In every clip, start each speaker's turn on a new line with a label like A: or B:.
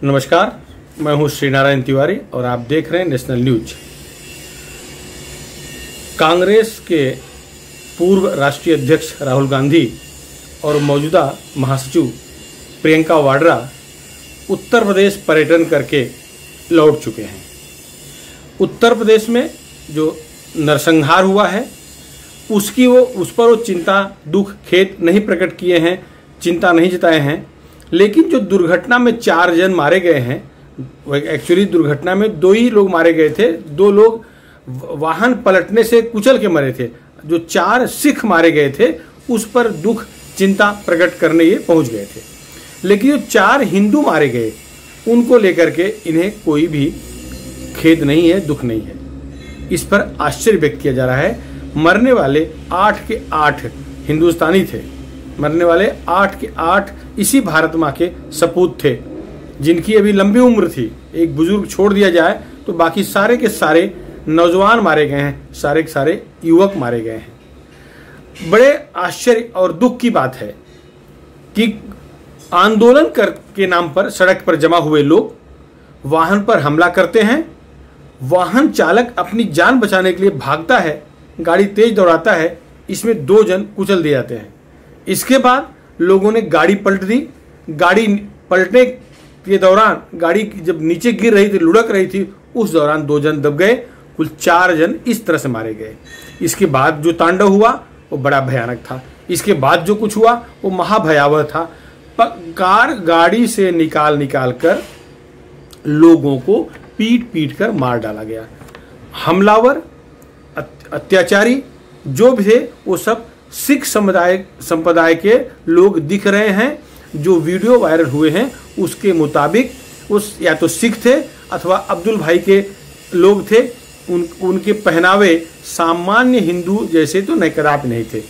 A: नमस्कार, मैं हूं श्री नारायण तिवारी और आप देख रहे हैं नेशनल न्यूज। कांग्रेस के पूर्व राष्ट्रीय अध्यक्ष राहुल गांधी और मौजूदा महासचिव प्रियंका वाड्रा उत्तर प्रदेश पर्यटन करके लौट चुके हैं। उत्तर प्रदेश में जो नरसंहार हुआ है उस पर वो चिंता, दुख, खेद नहीं प्रकट किए हैं, चिंता नहीं जताए हैं। लेकिन जो दुर्घटना में 4 जन मारे गए हैं, एक्चुअली दुर्घटना में 2 ही लोग मारे गए थे। 2 लोग वाहन पलटने से कुचल के मरे थे। जो 4 सिख मारे गए थे उस पर दुख, चिंता प्रकट करने ये पहुंच गए थे। लेकिन जो 4 हिंदू मारे गए उनको लेकर के इन्हें कोई भी खेद नहीं है, दुख नहीं है। इस पर आश्चर्य व्यक्त किया जा रहा है। मरने वाले 8 के 8 हिंदुस्तानी थे। मरने वाले 8 के 8 इसी भारत माँ के सपूत थे, जिनकी अभी लंबी उम्र थी। एक बुजुर्ग छोड़ दिया जाए तो बाकी सारे के सारे नौजवान मारे गए हैं, सारे के सारे युवक मारे गए हैं। बड़े आश्चर्य और दुख की बात है कि आंदोलन के नाम पर सड़क पर जमा हुए लोग वाहन पर हमला करते हैं। वाहन चालक अपनी जान बचाने के लिए भागता है, गाड़ी तेज दौड़ाता है, इसमें 2 जन कुचल दिए जाते हैं। इसके बाद लोगों ने गाड़ी पलट दी। गाड़ी पलटने के दौरान गाड़ी जब नीचे गिर रही थी, लुढ़क रही थी, उस दौरान 2 जन दब गए। कुल 4 जन इस तरह से मारे गए। इसके बाद जो तांडव हुआ वो बड़ा भयानक था। इसके बाद जो कुछ हुआ वो महाभयावह था। कार गाड़ी से निकाल कर लोगों को पीट पीट कर मार डाला गया। हमलावर, अत्याचारी जो भी थे वो सब सिख संप्रदाय के लोग दिख रहे हैं। जो वीडियो वायरल हुए हैं उसके मुताबिक उस या तो सिख थे अथवा अब्दुल भाई के लोग थे। उनके पहनावे सामान्य हिंदू जैसे तो नकाराप नहीं थे।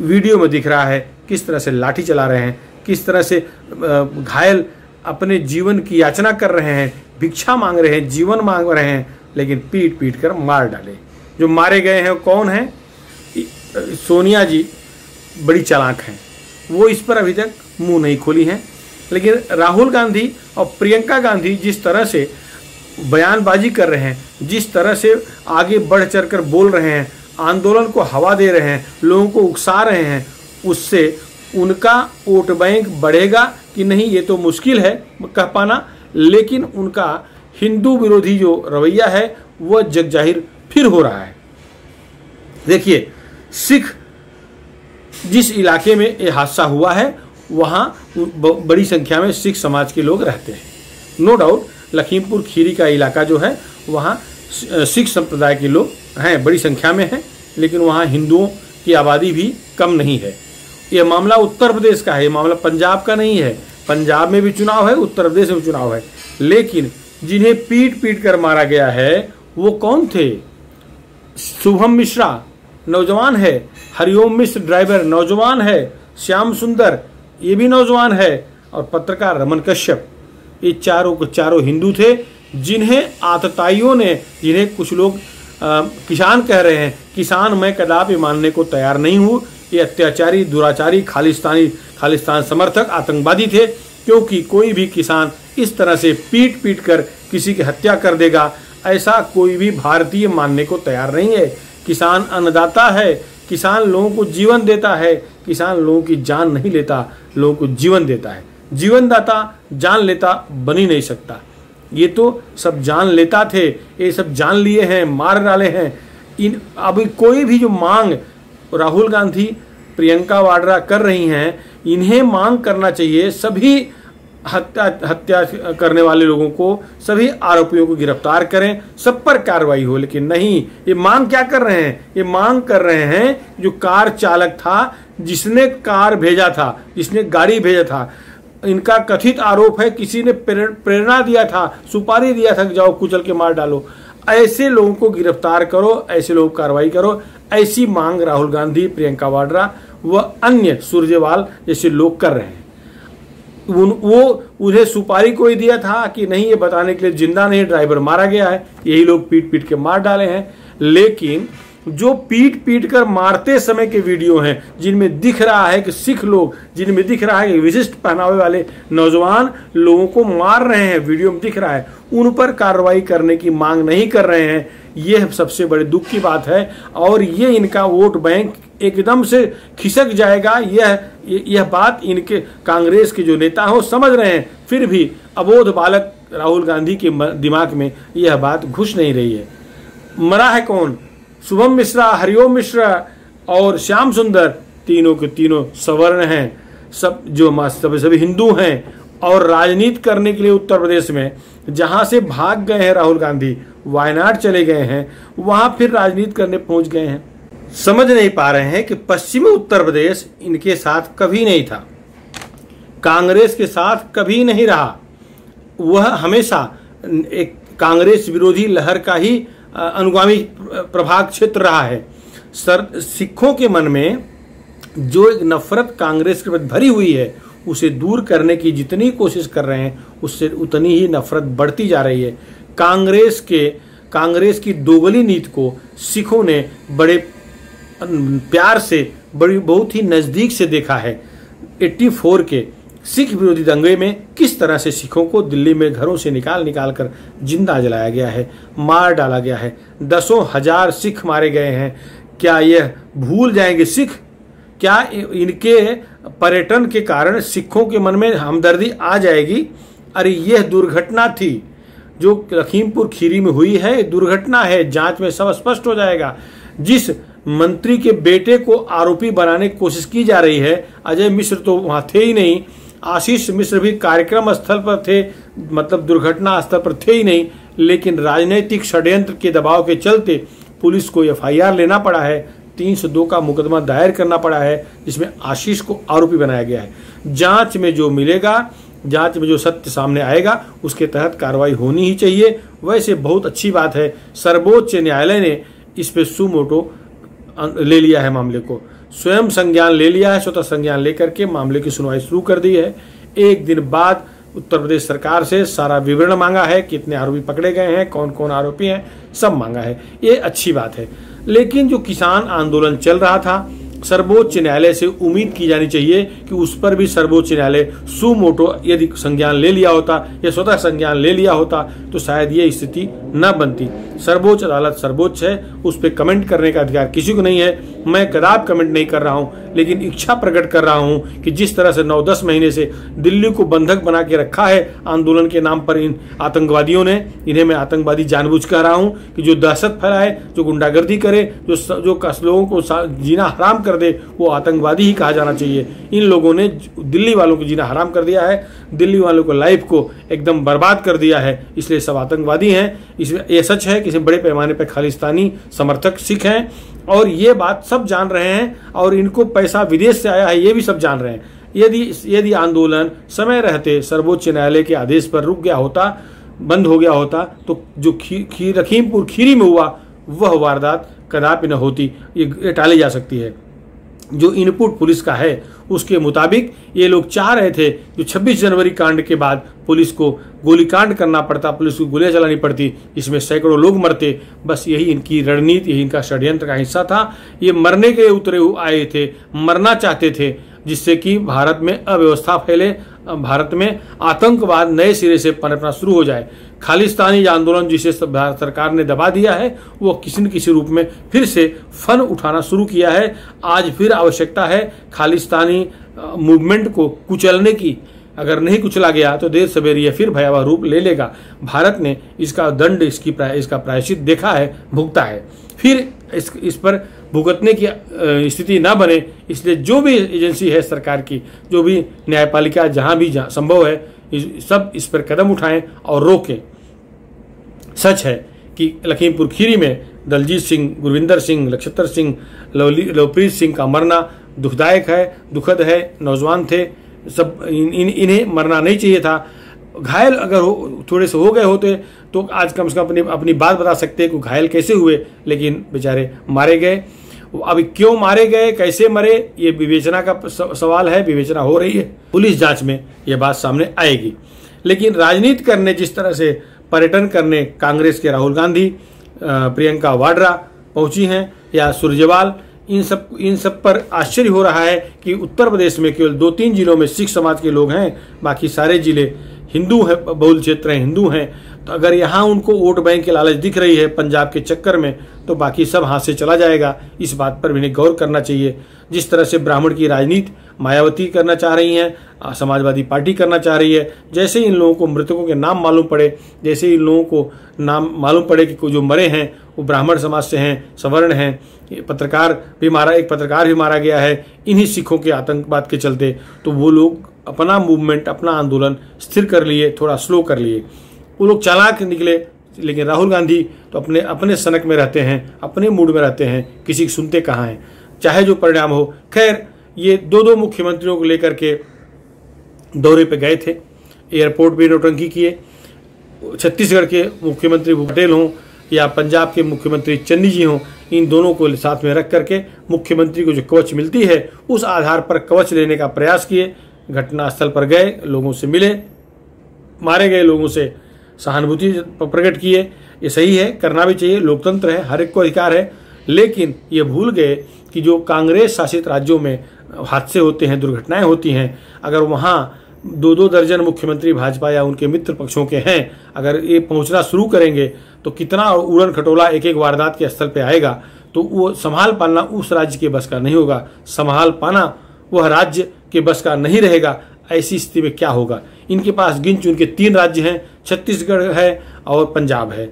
A: वीडियो में दिख रहा है किस तरह से लाठी चला रहे हैं, किस तरह से घायल अपने जीवन की याचना कर रहे हैं, भिक्षा मांग रहे हैं, जीवन मांग रहे हैं, लेकिन पीट पीट कर मार डाले। जो मारे गए हैं कौन हैं? सोनिया जी बड़ी चालाक हैं, वो इस पर अभी तक मुंह नहीं खोली हैं। लेकिन राहुल गांधी और प्रियंका गांधी जिस तरह से बयानबाजी कर रहे हैं, जिस तरह से आगे बढ़ चढ़ कर बोल रहे हैं, आंदोलन को हवा दे रहे हैं, लोगों को उकसा रहे हैं, उससे उनका वोट बैंक बढ़ेगा कि नहीं ये तो मुश्किल है कह पाना। लेकिन उनका हिंदू विरोधी जो रवैया है वह जगजाहिर फिर हो रहा है। देखिए, सिख जिस इलाके में ये हादसा हुआ है वहाँ बड़ी संख्या में सिख समाज के लोग रहते हैं। नो डाउट लखीमपुर खीरी का इलाका जो है वहाँ सिख संप्रदाय के लोग हैं, बड़ी संख्या में हैं, लेकिन वहाँ हिंदुओं की आबादी भी कम नहीं है। यह मामला उत्तर प्रदेश का है, ये मामला पंजाब का नहीं है। पंजाब में भी चुनाव है, उत्तर प्रदेश में भी चुनाव है। लेकिन जिन्हें पीट पीट कर मारा गया है वो कौन थे? शुभम मिश्रा नौजवान है, हरिओम मिश्र ड्राइवर नौजवान है, श्याम सुंदर ये भी नौजवान है, और पत्रकार रमन कश्यप। ये चारों के चारों हिंदू थे, जिन्हें आतताइयों ने, जिन्हें कुछ लोग किसान कह रहे हैं, किसान मैं कदापि मानने को तैयार नहीं हूँ। ये अत्याचारी, दुराचारी, खालिस्तान समर्थक, आतंकवादी थे। क्योंकि कोई भी किसान इस तरह से पीट पीट कर किसी की हत्या कर देगा, ऐसा कोई भी भारतीय मानने को तैयार नहीं है। किसान अन्नदाता है, किसान लोगों को जीवन देता है, किसान लोगों की जान नहीं लेता, लोगों को जीवन देता है। जीवनदाता जान लेता बन ही नहीं सकता। ये तो सब जान लेता थे, ये सब जान लिए हैं, मार डाले हैं। अभी कोई भी जो मांग राहुल गांधी, प्रियंका वाड्रा कर रही हैं, इन्हें मांग करना चाहिए सभी हत्या करने वाले लोगों को, सभी आरोपियों को गिरफ्तार करें, सब पर कार्रवाई हो। लेकिन नहीं, ये मांग क्या कर रहे हैं? ये मांग कर रहे हैं जो कार चालक था, जिसने कार भेजा था, जिसने गाड़ी भेजा था, इनका कथित आरोप है किसी ने प्रेरणा दिया था, सुपारी दिया था कि जाओ कुचल के मार डालो। ऐसे लोगों को गिरफ्तार करो, ऐसे लोग कार्रवाई करो। ऐसी मांग राहुल गांधी, प्रियंका वाड्रा व अन्य सुरजेवाल जैसे लोग कर रहे हैं। वो उन्हें सुपारी कोई दिया था कि नहीं, ये बताने के लिए जिंदा नहीं ड्राइवर मारा गया है, यही लोग पीट पीट के मार डाले हैं। लेकिन जो पीट पीट कर मारते समय के वीडियो हैं, जिनमें दिख रहा है कि सिख लोग, जिनमें दिख रहा है कि विशिष्ट पहनावे वाले नौजवान लोगों को मार रहे हैं, वीडियो में दिख रहा है, उन पर कार्रवाई करने की मांग नहीं कर रहे हैं। यह सबसे बड़े दुख की बात है और ये इनका वोट बैंक एकदम से खिसक जाएगा। यह बात इनके कांग्रेस के जो नेता हो समझ रहे हैं, फिर भी अबोध बालक राहुल गांधी के दिमाग में यह बात घुस नहीं रही है। मरा है कौन? शुभम मिश्रा, हरिओम मिश्रा और श्याम सुंदर, तीनों के तीनों सवर्ण हैं, सब जो सभी हिंदू हैं और राजनीति करने के लिए उत्तर प्रदेश में जहां से भाग गए हैं राहुल गांधी, वायनाड चले गए हैं, वहां फिर राजनीति करने पहुंच गए हैं। समझ नहीं पा रहे हैं कि पश्चिमी उत्तर प्रदेश इनके साथ कभी नहीं था, कांग्रेस के साथ कभी नहीं रहा। वह हमेशा एक कांग्रेस विरोधी लहर का ही अनुगामी प्रभाग क्षेत्र रहा है। सिखों के मन में जो एक नफरत कांग्रेस के प्रति भरी हुई है, उसे दूर करने की जितनी कोशिश कर रहे हैं, उससे उतनी ही नफरत बढ़ती जा रही है। कांग्रेस की दोगली नीति को सिखों ने बड़े प्यार से, बहुत ही नजदीक से देखा है। 84 के सिख विरोधी दंगे में किस तरह से सिखों को दिल्ली में घरों से निकाल कर जिंदा जलाया गया है, मार डाला गया है, दसों हजार सिख मारे गए हैं। क्या यह भूल जाएंगे सिख? क्या इनके पर्यटन के कारण सिखों के मन में हमदर्दी आ जाएगी? अरे यह दुर्घटना थी जो लखीमपुर खीरी में हुई है, दुर्घटना है, जांच में सब स्पष्ट हो जाएगा। जिस मंत्री के बेटे को आरोपी बनाने की कोशिश की जा रही है, अजय मिश्र तो वहां थे ही नहीं, आशीष मिश्र भी कार्यक्रम स्थल पर थे, मतलब दुर्घटना स्थल पर थे ही नहीं, लेकिन राजनीतिक षड्यंत्र के दबाव के चलते पुलिस को एफआईआर लेना पड़ा है, 302 का मुकदमा दायर करना पड़ा है, जिसमें आशीष को आरोपी बनाया गया है। जांच में जो मिलेगा, जांच में जो सत्य सामने आएगा, उसके तहत कार्रवाई होनी ही चाहिए। वैसे बहुत अच्छी बात है, सर्वोच्च न्यायालय ने इस पे सुमोटो ले लिया है, मामले को स्वयं संज्ञान ले लिया है, स्वतः संज्ञान लेकर के मामले की सुनवाई शुरू कर दी है। एक दिन बाद उत्तर प्रदेश सरकार से सारा विवरण मांगा है, कितने आरोपी पकड़े गए हैं, कौन कौन आरोपी हैं, सब मांगा है। ये अच्छी बात है। लेकिन जो किसान आंदोलन चल रहा था, सर्वोच्च न्यायालय से उम्मीद की जानी चाहिए कि उस पर भी सर्वोच्च न्यायालय सुमोटो यदि संज्ञान ले लिया होता या स्वतः संज्ञान ले लिया होता तो शायद ये स्थिति न बनती। सर्वोच्च अदालत सर्वोच्च है, उस पर कमेंट करने का अधिकार किसी को नहीं है। मैं कदाप कमेंट नहीं कर रहा हूं, लेकिन इच्छा प्रकट कर रहा हूं कि जिस तरह से 9-10 महीने से दिल्ली को बंधक बना के रखा है आंदोलन के नाम पर इन आतंकवादियों ने, इन्हें मैं आतंकवादी जानबूझ कर रहा हूं कि जो दहशत फैलाए, जो गुंडागर्दी करे, जो लोगों को जीना हराम कर दे, वो आतंकवादी ही कहा जाना चाहिए। इन लोगों ने दिल्ली वालों को जीना हराम कर दिया है, दिल्ली वालों को लाइफ को एकदम बर्बाद कर दिया है, इसलिए सब आतंकवादी हैं। इसमें यह सच है कि बड़े पैमाने पर खालिस्तानी समर्थक सिख हैं और ये बात सब जान रहे हैं और इनको पैसा विदेश से आया है, ये भी सब जान रहे हैं। यदि आंदोलन समय रहते सर्वोच्च न्यायालय के आदेश पर रुक गया होता, बंद हो गया होता, तो जो लखीमपुर खीरी में हुआ वह वारदात कदापि न होती, ये टाली जा सकती है। जो इनपुट पुलिस का है उसके मुताबिक ये लोग चाह रहे थे जो 26 जनवरी कांड के बाद पुलिस को गोलीकांड करना पड़ता, पुलिस को गोलियां चलानी पड़ती, इसमें सैकड़ों लोग मरते। बस यही इनकी रणनीति, यही इनका षड्यंत्र का हिस्सा था। ये मरने के लिए उतरे आए थे, मरना चाहते थे, जिससे कि भारत में अव्यवस्था फैले, भारत में आतंकवाद नए सिरे से पनपना शुरू हो जाए। खालिस्तानी आंदोलन जिसे भारत सरकार ने दबा दिया है, वो किसी न किसी रूप में फिर से फन उठाना शुरू किया है। आज फिर आवश्यकता है खालिस्तानी मूवमेंट को कुचलने की। अगर नहीं कुचला गया तो देर सवेर यह फिर भयावह रूप ले लेगा। भारत ने इसका दंड, इसका प्रायश्चित देखा है, भुगता है। फिर इस पर भुगतने की स्थिति ना बने, इसलिए जो भी एजेंसी है सरकार की, जो भी न्यायपालिका जहां भी संभव है, सब इस पर कदम उठाएं और रोकें। सच है कि लखीमपुर खीरी में दलजीत सिंह, गुरविंदर सिंह, लक्षत्र सिंह, लवप्रीत सिंह का मरना दुखदायक है, दुखद है। नौजवान थे सब, इन्हें मरना नहीं चाहिए था। घायल अगर थोड़े से हो गए होते तो आज कम से कम अपनी बात बता सकते कि घायल कैसे हुए, लेकिन बेचारे मारे गए। अभी क्यों मारे गए, कैसे मरे, ये विवेचना का सवाल है, विवेचना हो रही है, पुलिस जांच में ये बात सामने आएगी। लेकिन राजनीति करने, जिस तरह से पर्यटन करने कांग्रेस के राहुल गांधी, प्रियंका वाड्रा पहुंची हैं या सुरजेवाल, इन सब पर आश्चर्य हो रहा है कि उत्तर प्रदेश में केवल 2-3 जिलों में सिख समाज के लोग हैं, बाकी सारे जिले हिंदू है, बहुल क्षेत्र हैं, हिंदू हैं। तो अगर यहाँ उनको वोट बैंक की लालच दिख रही है पंजाब के चक्कर में, तो बाकी सब हाथ से चला जाएगा। इस बात पर भी इन्हें गौर करना चाहिए। जिस तरह से ब्राह्मण की राजनीति मायावती करना चाह रही हैं, समाजवादी पार्टी करना चाह रही है, जैसे इन लोगों को मृतकों के नाम मालूम पड़े, जैसे इन लोगों को नाम मालूम पड़े कि जो मरे हैं वो ब्राह्मण समाज से हैं, सवर्ण हैं, एक पत्रकार भी मारा गया है इन्हीं सिखों के आतंकवाद के चलते, तो वो लोग अपना मूवमेंट, अपना आंदोलन स्थिर कर लिए, थोड़ा स्लो कर लिए। वो लोग चालाक निकले, लेकिन राहुल गांधी तो अपने सनक में रहते हैं, अपने मूड में रहते हैं, किसी की सुनते कहाँ हैं, चाहे जो परिणाम हो। खैर, ये 2 मुख्यमंत्रियों को लेकर के दौरे पे गए थे, एयरपोर्ट पे नौटंकी किए। छत्तीसगढ़ के मुख्यमंत्री भूपेश पटेल हों या पंजाब के मुख्यमंत्री चन्नी जी हों, इन दोनों को साथ में रख करके मुख्यमंत्री को जो कवच मिलती है उस आधार पर कवच लेने का प्रयास किए। घटनास्थल पर गए, लोगों से मिले, मारे गए लोगों से सहानुभूति प्रकट किए। ये सही है, करना भी चाहिए, लोकतंत्र है, हर एक को अधिकार है। लेकिन ये भूल गए कि जो कांग्रेस शासित राज्यों में हादसे होते हैं, दुर्घटनाएं होती हैं, अगर वहाँ 2-2 दर्जन मुख्यमंत्री भाजपा या उनके मित्र पक्षों के हैं, अगर ये पहुंचना शुरू करेंगे तो कितना उड़न खटोला एक वारदात के स्थल पे आएगा, तो वो संभाल पाना उस राज्य के बस का नहीं होगा, संभाल पाना वह राज्य के बस का नहीं रहेगा। ऐसी स्थिति में क्या होगा? इनके पास गिन चुन के 3 राज्य हैं, छत्तीसगढ़ है और पंजाब है।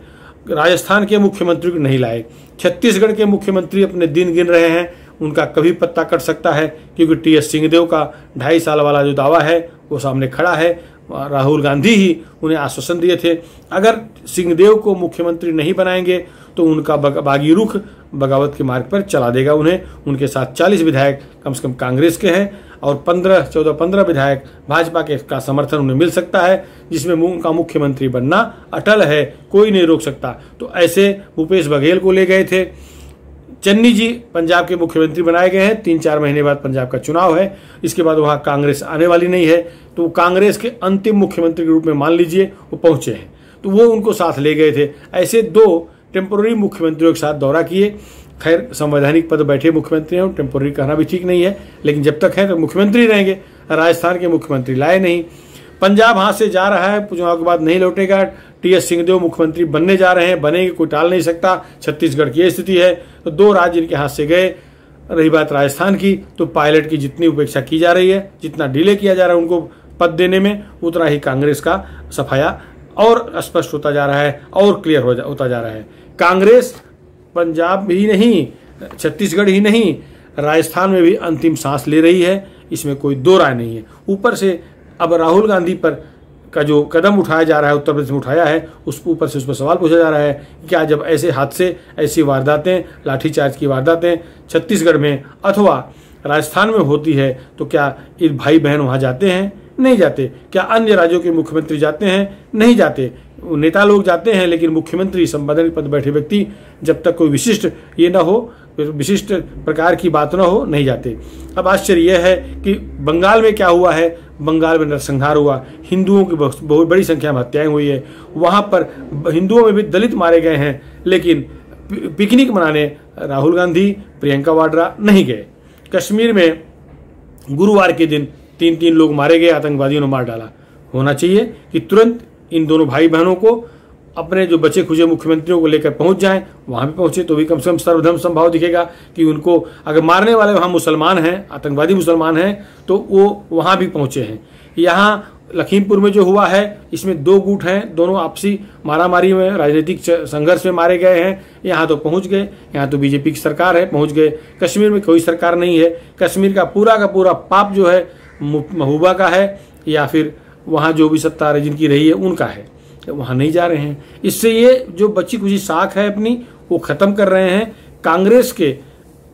A: राजस्थान के मुख्यमंत्री को नहीं लाए, छत्तीसगढ़ के मुख्यमंत्री अपने दिन गिन रहे हैं, उनका कभी पत्ता कट सकता है, क्योंकि टी.एस. सिंहदेव का 2.5 साल वाला जो दावा है वो सामने खड़ा है। राहुल गांधी ही उन्हें आश्वासन दिए थे, अगर सिंहदेव को मुख्यमंत्री नहीं बनाएंगे तो उनका बागी रुख बगावत के मार्ग पर चला देगा उन्हें। उनके साथ 40 विधायक कम से कम कांग्रेस के हैं और 15 विधायक भाजपा के का समर्थन उन्हें मिल सकता है, जिसमें उनका मुख्यमंत्री बनना अटल है, कोई नहीं रोक सकता। तो ऐसे भूपेश बघेल को ले गए थे। चन्नी जी पंजाब के मुख्यमंत्री बनाए गए हैं, 3-4 महीने बाद पंजाब का चुनाव है, इसके बाद वहां कांग्रेस आने वाली नहीं है, तो कांग्रेस के अंतिम मुख्यमंत्री के रूप में मान लीजिए वो पहुंचे हैं, तो वो उनको साथ ले गए थे। ऐसे 2 टेम्पोररी मुख्यमंत्रियों के साथ दौरा किए। खैर, संवैधानिक पद बैठे मुख्यमंत्री हैं, टेम्पोररी कहना भी ठीक नहीं है, लेकिन जब तक है तो मुख्यमंत्री रहेंगे। राजस्थान के मुख्यमंत्री लाए नहीं। पंजाब हाथ से जा रहा है, चुनाव के बाद नहीं लौटेगा। टी.एस. सिंहदेव मुख्यमंत्री बनने जा रहे हैं, बनेंगे, कोई टाल नहीं सकता। छत्तीसगढ़ की स्थिति है, तो 2 राज्य इनके हाथ से गए। रही बात राजस्थान की, तो पायलट की जितनी उपेक्षा की जा रही है, जितना डिले किया जा रहा है उनको पद देने में, उतना ही कांग्रेस का सफाया और स्पष्ट होता जा रहा है और क्लियर होता जा रहा है। कांग्रेस पंजाब ही नहीं, छत्तीसगढ़ ही नहीं, राजस्थान में भी अंतिम सांस ले रही है, इसमें कोई 2 राय नहीं है। ऊपर से अब राहुल गांधी पर का जो कदम उठाया जा रहा है, उत्तर प्रदेश में उठाया है, उस ऊपर से उस पर सवाल पूछा जा रहा है कि क्या जब ऐसे हादसे, ऐसी वारदातें, लाठीचार्ज की वारदातें छत्तीसगढ़ में अथवा राजस्थान में होती है, तो क्या ये भाई बहन वहाँ जाते हैं? नहीं जाते। क्या अन्य राज्यों के मुख्यमंत्री जाते हैं? नहीं जाते। नेता लोग जाते हैं, लेकिन मुख्यमंत्री, संवैधानिक पद बैठे व्यक्ति, जब तक कोई विशिष्ट ये ना हो, विशिष्ट प्रकार की बात ना हो, नहीं जाते। अब आश्चर्य यह है कि बंगाल में क्या हुआ है। बंगाल में नरसंहार हुआ, हिंदुओं की बहुत बड़ी संख्या में हत्याएं हुई है, वहाँ पर हिंदुओं में भी दलित मारे गए हैं, लेकिन पिकनिक मनाने राहुल गांधी, प्रियंका वाड्रा नहीं गए। कश्मीर में गुरुवार के दिन 3 लोग मारे गए, आतंकवादियों ने मार डाला। होना चाहिए कि तुरंत इन दोनों भाई बहनों को अपने जो बचे खुचे मुख्यमंत्रियों को लेकर पहुंच जाएं, वहां भी पहुंचे तो भी कम से कम सर्वधर्म संभाव दिखेगा कि उनको अगर मारने वाले वहां मुसलमान हैं, आतंकवादी मुसलमान हैं, तो वो वहां भी पहुंचे हैं। यहाँ लखीमपुर में जो हुआ है, इसमें 2 गुट हैं, दोनों आपसी मारामारी में, राजनीतिक संघर्ष में मारे गए हैं। यहाँ तो पहुंच गए, यहाँ तो बीजेपी की सरकार है, पहुंच गए। कश्मीर में कोई सरकार नहीं है। कश्मीर का पूरा पाप जो है महबूबा का है, या फिर वहाँ जो भी सत्ता जिनकी रही है उनका है, वहाँ नहीं जा रहे हैं। इससे ये जो बची कुछ साख है अपनी, वो खत्म कर रहे हैं। कांग्रेस के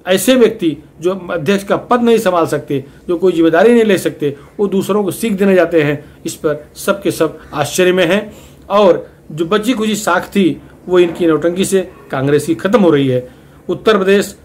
A: ऐसे व्यक्ति जो अध्यक्ष का पद नहीं संभाल सकते, जो कोई जिम्मेदारी नहीं ले सकते, वो दूसरों को सीख देने जाते हैं। इस पर सबके सब आश्चर्य में हैं, और जो बची कुछ साख थी वो इनकी नौटंकी से कांग्रेस की खत्म हो रही है। उत्तर प्रदेश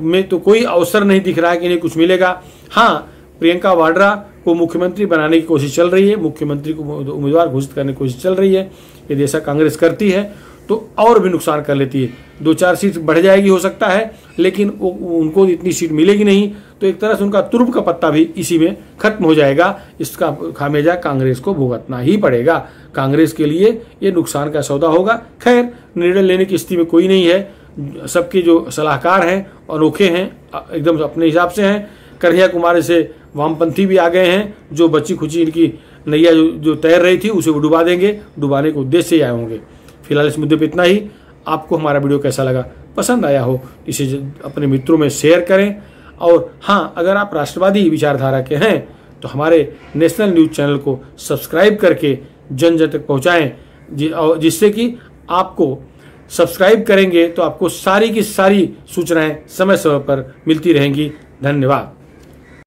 A: में तो कोई अवसर नहीं दिख रहा है कि इन्हें कुछ मिलेगा। हाँ, प्रियंका वाड्रा को मुख्यमंत्री बनाने की कोशिश चल रही है, मुख्यमंत्री को उम्मीदवार घोषित करने की कोशिश चल रही है। यदि ऐसा कांग्रेस करती है तो और भी नुकसान कर लेती है। 2-4 सीट बढ़ जाएगी हो सकता है, लेकिन उनको इतनी सीट मिलेगी नहीं, तो एक तरह से उनका तुरुप का पत्ता भी इसी में खत्म हो जाएगा। इसका खामियाजा कांग्रेस को भुगतना ही पड़ेगा। कांग्रेस के लिए ये नुकसान का सौदा होगा। खैर, निर्णय लेने की स्थिति में कोई नहीं है। सबके जो सलाहकार हैं अनोखे हैं, एकदम अपने हिसाब से हैं। कन्हैया कुमार से वामपंथी भी आ गए हैं, जो बच्ची खुची इनकी नैया जो तैर रही थी उसे वो डुबा देंगे, डुबाने के उद्देश्य से आए होंगे। फिलहाल इस मुद्दे पे इतना ही। आपको हमारा वीडियो कैसा लगा, पसंद आया हो, इसे अपने मित्रों में शेयर करें। और हाँ, अगर आप राष्ट्रवादी विचारधारा के हैं तो हमारे नेशनल न्यूज़ चैनल को सब्सक्राइब करके जन जन तक पहुँचाएँ, जिससे कि आपको सब्सक्राइब करेंगे तो आपको सारी की सारी सूचनाएं समय समय पर मिलती रहेंगी। धन्यवाद।